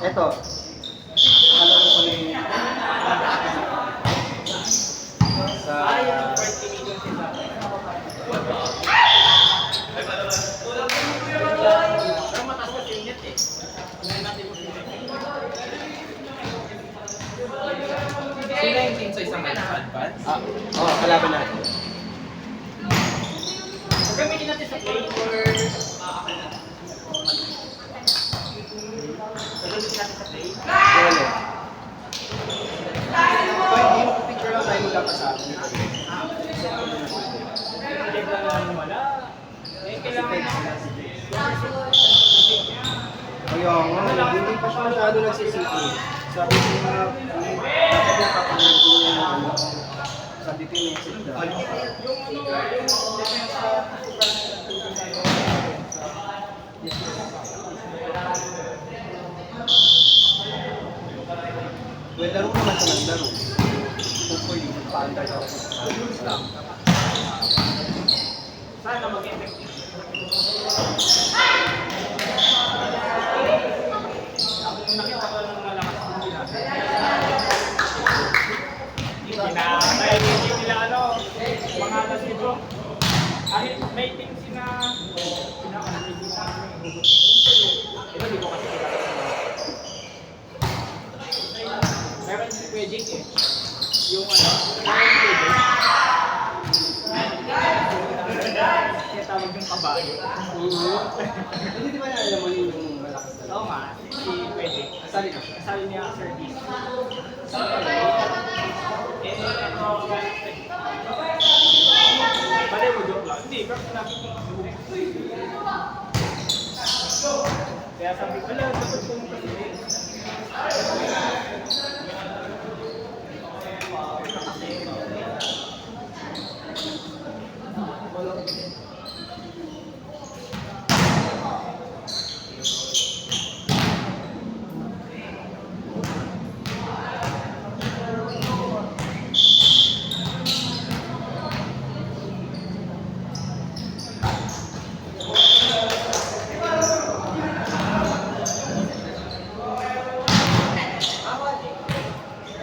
Ito. Alam ko na yung sa Sino yung team sa isang advance? kalaban natin. Gamitin natin sa play or gamitin natin sa play. Wala. Pwede mo picture lang tayo magkakasama. Hindi ba naman wala? Eh, kailangan na. Kaya nga, hindi pa siya masyado nagsisipin. Sabi ko nga, dapat yung kapatid ko yung ano, sabi ko yung message daw. Well, laro naman sa naglaro. Hopefully, paandar ako sa lang. Sana mag-effective. Ako nakita ko ng malakas ng nila. Hindi nila ano, mga alas nito. Kahit may team sina ito di ko kasi kilala sila. Meron si Pweding eh. Yung ano, kaya tawag yung kabayo. Hindi di ba na alam mo yung malakas na Oo nga, si Pweding. Asali na. Kasali niya ang service. Bale mo joke lang. Hindi, pero sinabi ko. Kaya sabi ko, wala, dapat pumunta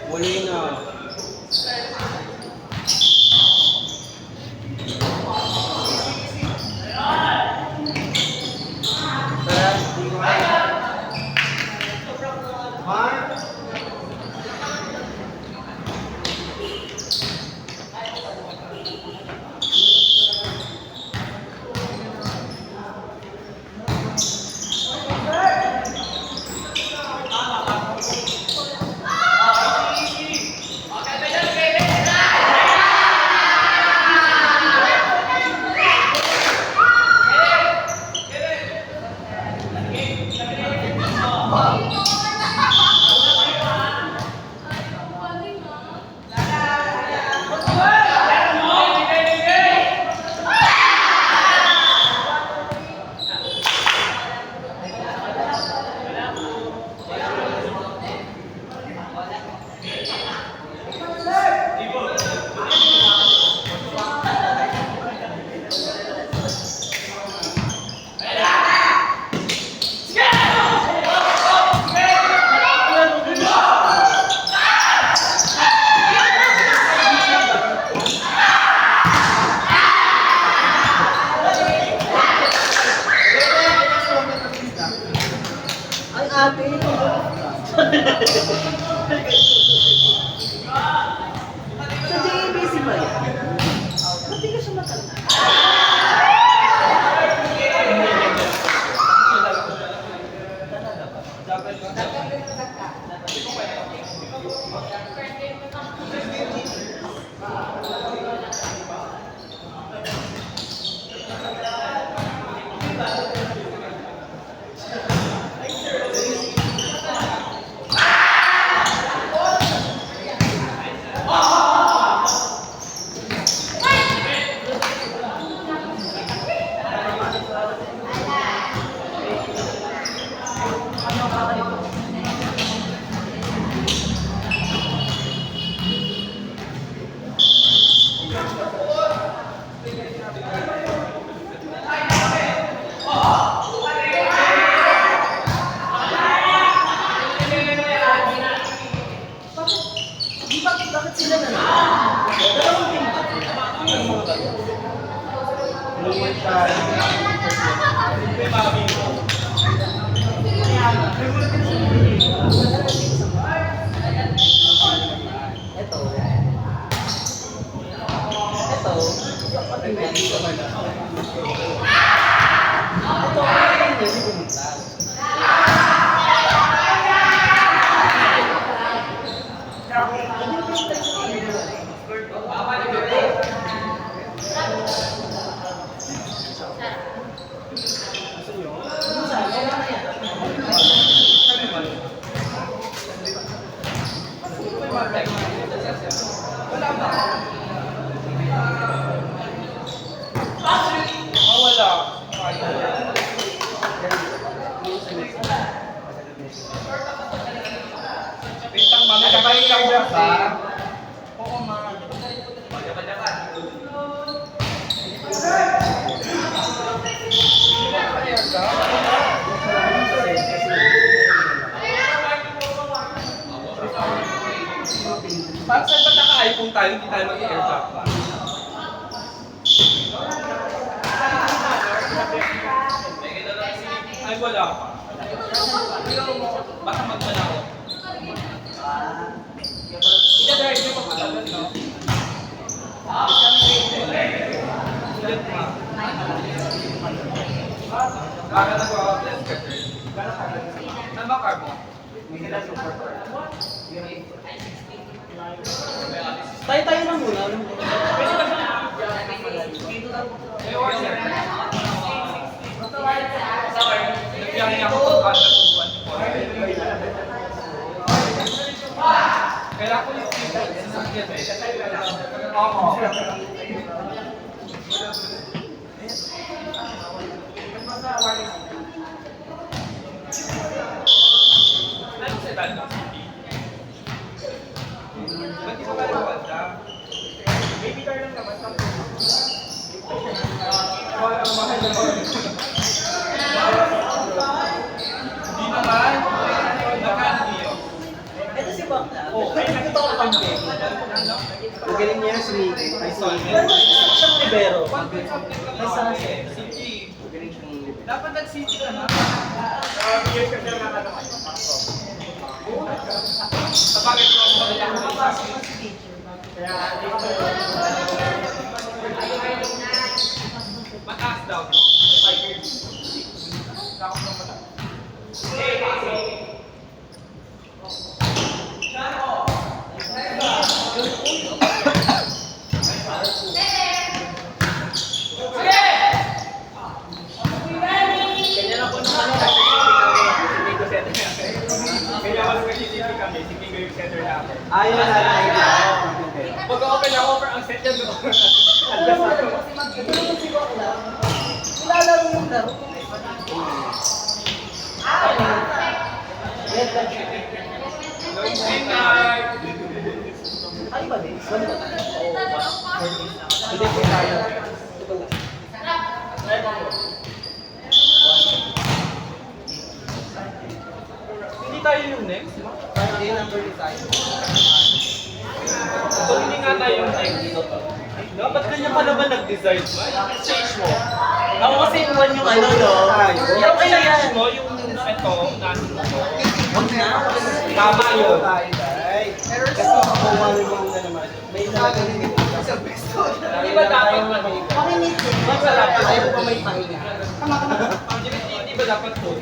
Muli na. Sa JABC ba yan? Ba't di ka siya matanda? Luwan tayo. May mami ko. Ito. Ito. Hindi ko ba na? Ito, hindi pumunta. Pintang mami, sabay ka mo ba? Oo, ma. Parang saan ba naka-iPhone tayo, hindi tayo mag-airdrop pa? Ay, wala pa. Baka magmanako. Ida-drive niyo pa pala, no? Ulit ma. Baka nag-o-upload ka, sir. Saan ba car mo? Tayo na muna. May order. Nagbiyahe ako kung kasa kung buwan ko. Kailangan ko yung seatbelt sa sakyan eh. Oo. Ano sa Tandang City? Ba't di ba ka nagwanda? Baby car lang naman. Ang mahal na ba? Hindi naman. Nakandi. Ito si Bang na. Oo. Ito ang pangke. Ang galing niya si Nicky. Ay, sorry. Pero siyang libero. Ay, sa City. Ang galing siyang libero. Dapat nag-city ka na. Years kasi lang natin. Sa bagay ko ako lang ng Kaya dito. mataas daw. 5 years. Takot na mataas. Ganyan ako naman. Hindi ko set. Kaya ako nag-CCTV kami. Sige ko yung setter natin. Ayaw na lang. Pag-open ako for ang set yan doon. Adjust ako. Ito yung si Bang na. Nilalaro yung laro. Red light. Good night. Ay ba din? Wala ba? Hindi po tayo. Hindi tayo yung next. Hindi number tayo. So hindi nga tayo yung next. Dapat ganyan ka naman nag-design mo. Change mo. Ako kasi iwan yung ano, no? Yung change mo, yung ito, natin mo. Huwag na. Tama yun. Kasi makuha na naman. May nagaling ito. Hindi ba dapat Pakinit din. Masarap. Ayaw pa may pahinga. Hindi ba dapat po?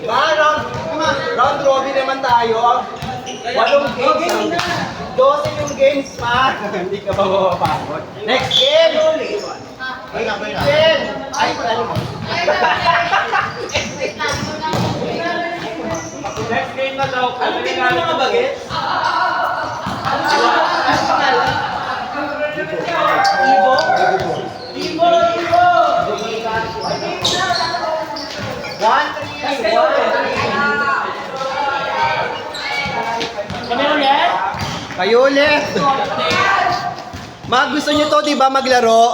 Round robin naman tayo. 8 games. 12 yung games pa. Hindi ka ba mapapagod? Next game! Game! Ay, ano mo? Next game na daw. Anong team ng mga bagets? Ibo? Ibo! Ibo! 1-3. Kami ulit? Kayo ulit. Mag gusto nyo to, di ba, maglaro?